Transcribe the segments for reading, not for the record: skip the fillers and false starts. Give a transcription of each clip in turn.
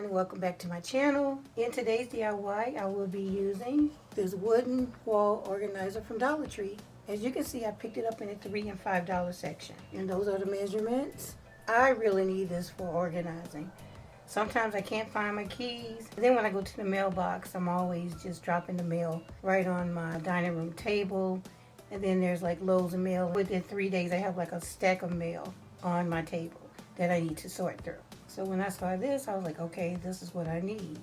everyone, and welcome back to my channel. In today's DIY, I will be using this wooden wall organizer from Dollar Tree. As you can see, I picked it up in the $3 and $5 section, and those are the measurements. I really need this for organizing. Sometimes I can't find my keys. And then when I go to the mailbox, I'm always just dropping the mail right on my dining room table. And then there's like loads of mail. Within 3 days, I have like a stack of mail on my table that I need to sort through. So when I saw this, I was like, okay, this is what I need.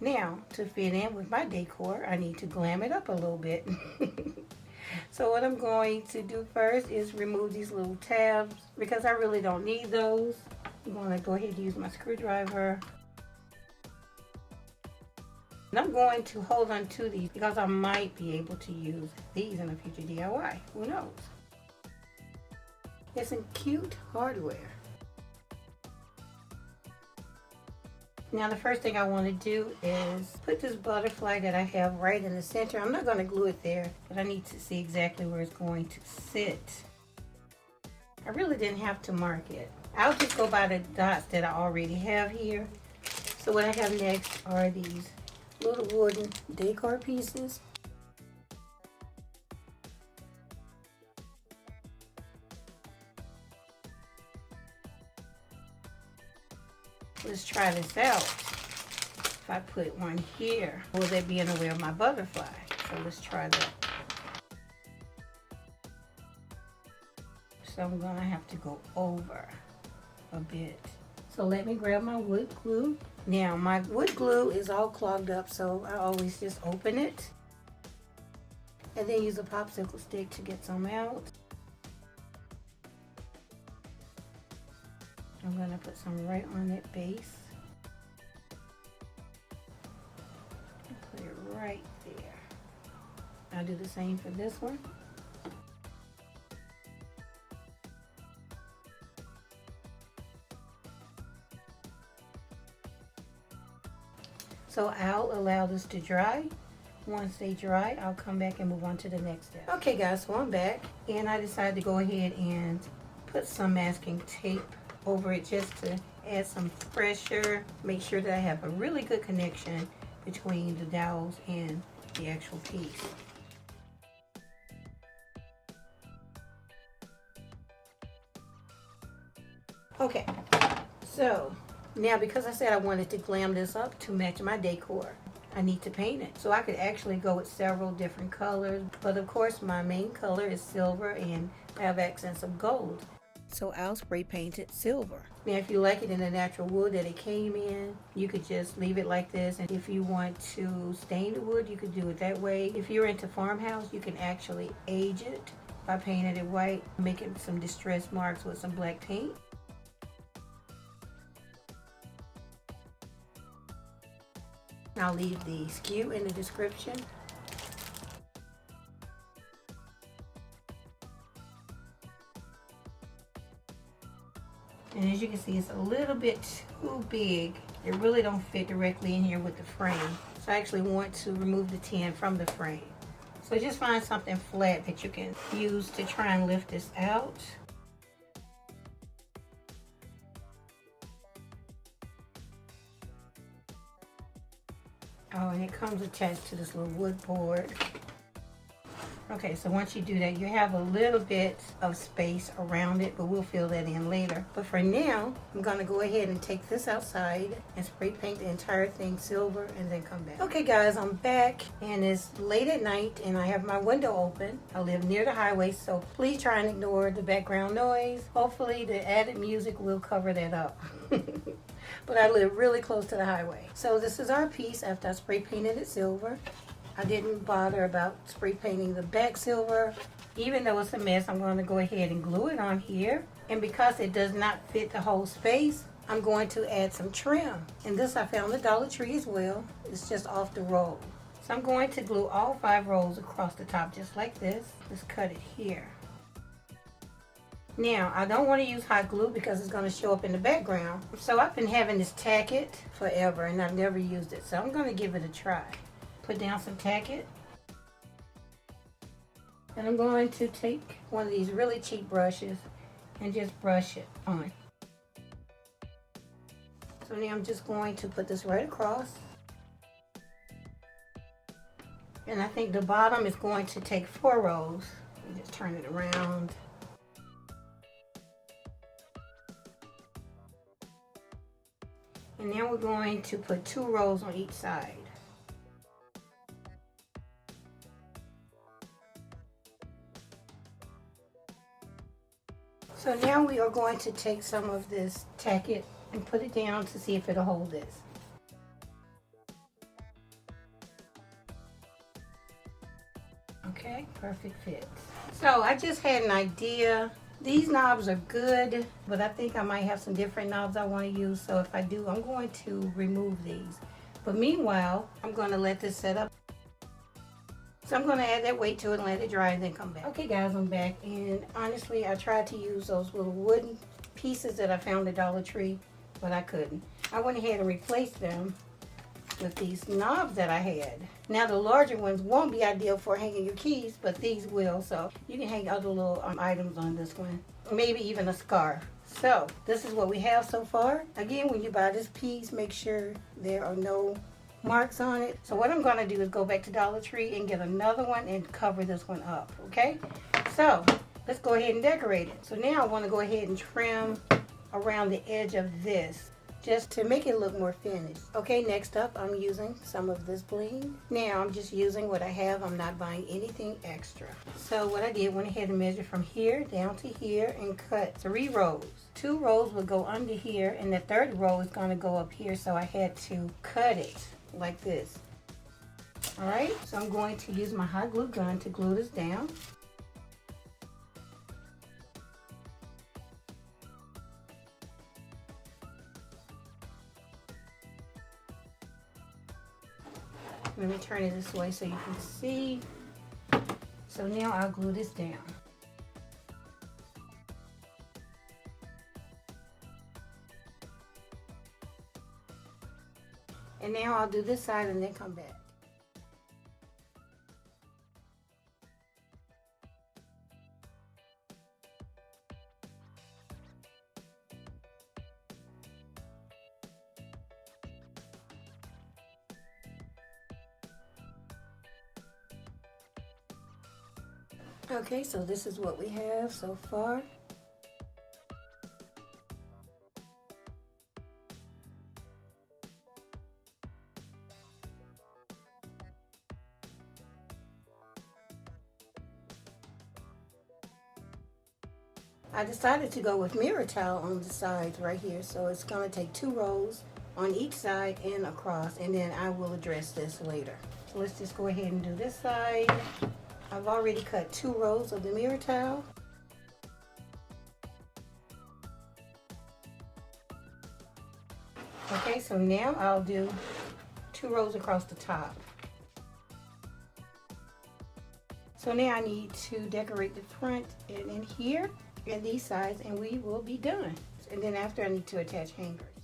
Now, to fit in with my decor, I need to glam it up a little bit. So what I'm going to do first is remove these little tabs because I really don't need those. I'm going to go ahead and use my screwdriver. And I'm going to hold on to these because I might be able to use these in a future DIY. Who knows? It's some cute hardware. Now the first thing I want to do is put this butterfly that I have right in the center. I'm not going to glue it there, but I need to see exactly where it's going to sit. I really didn't have to mark it. I'll just go by the dots that I already have here. So what I have next are these little wooden decor pieces. Let's try this out. If I put one here, will that be in the way of my butterfly? So let's try that. So I'm gonna have to go over a bit. So let me grab my wood glue. Now my wood glue is all clogged up, so I always just open it and then use a popsicle stick to get some out. I'm going to put some right on that base. Put it right there. I'll do the same for this one. So I'll allow this to dry. Once they dry, I'll come back and move on to the next step. Okay guys, so I'm back and I decided to go ahead and put some masking tape over it just to add some pressure, make sure that I have a really good connection between the dowels and the actual piece. Okay, so now because I said I wanted to glam this up to match my decor, I need to paint it. So I could actually go with several different colors, but of course my main color is silver and I have accents of gold. So I'll spray paint it silver. Now if you like it in the natural wood that it came in, you could just leave it like this. And if you want to stain the wood, you could do it that way. If you're into farmhouse, you can actually age it by painting it white, making some distress marks with some black paint. I'll leave the SKU in the description. And as you can see, it's a little bit too big. It really don't fit directly in here with the frame. So I actually want to remove the tin from the frame. So just find something flat that you can use to try and lift this out. Oh, and it comes attached to this little wood board. Okay, so once you do that, you have a little bit of space around it, but we'll fill that in later. But for now, I'm gonna go ahead and take this outside and spray paint the entire thing silver and then come back. Okay guys, I'm back and it's late at night and I have my window open. I live near the highway, so please try and ignore the background noise. Hopefully the added music will cover that up. But I live really close to the highway. So this is our piece after I spray painted it silver. I didn't bother about spray painting the back silver. Even though it's a mess, I'm going to go ahead and glue it on here. And because it does not fit the whole space, I'm going to add some trim. And this I found at Dollar Tree as well. It's just off the roll. So I'm going to glue all 5 rolls across the top just like this. Just cut it here. Now, I don't want to use hot glue because it's going to show up in the background. So I've been having this tack it forever and I've never used it. So I'm going to give it a try. Put down some tack it. And I'm going to take one of these really cheap brushes and just brush it on. So now I'm just going to put this right across. And I think the bottom is going to take 4 rows. Just turn it around. And now we're going to put 2 rows on each side. So now we are going to take some of this, tack it, and put it down to see if it'll hold this. Okay, perfect fit. So I just had an idea. These knobs are good, but I think I might have some different knobs I want to use. So if I do, I'm going to remove these. But meanwhile, I'm going to let this set up. So I'm going to add that weight to it and let it dry and then come back. Okay guys, I'm back, and honestly I tried to use those little wooden pieces that I found at Dollar Tree, but I couldn't. I went ahead and replaced them with these knobs that I had. Now the larger ones won't be ideal for hanging your keys, but these will, so you can hang other little items on this one, maybe even a scarf. So this is what we have so far. Again, when you buy this piece, make sure there are no marks on it. So what I'm going to do is go back to Dollar Tree and get another one and cover this one up. Okay, so let's go ahead and decorate it. So now I want to go ahead and trim around the edge of this just to make it look more finished. Okay, next up I'm using some of this bling. Now I'm just using what I have. I'm not buying anything extra. So what I did, went ahead and measured from here down to here and cut 3 rows. 2 rows will go under here and the 3rd row is going to go up here, so I had to cut it like this. Alright, so I'm going to use my hot glue gun to glue this down. Let me turn it this way so you can see. So now I'll glue this down. And now I'll do this side and then come back. Okay, so this is what we have so far. I decided to go with mirror tile on the sides right here, so it's going to take 2 rows on each side and across, and then I will address this later. So let's just go ahead and do this side. I've already cut 2 rows of the mirror tile. Okay, so now I'll do 2 rows across the top. So now I need to decorate the front and in here and these sides, and we will be done. And then after, I need to attach hangers.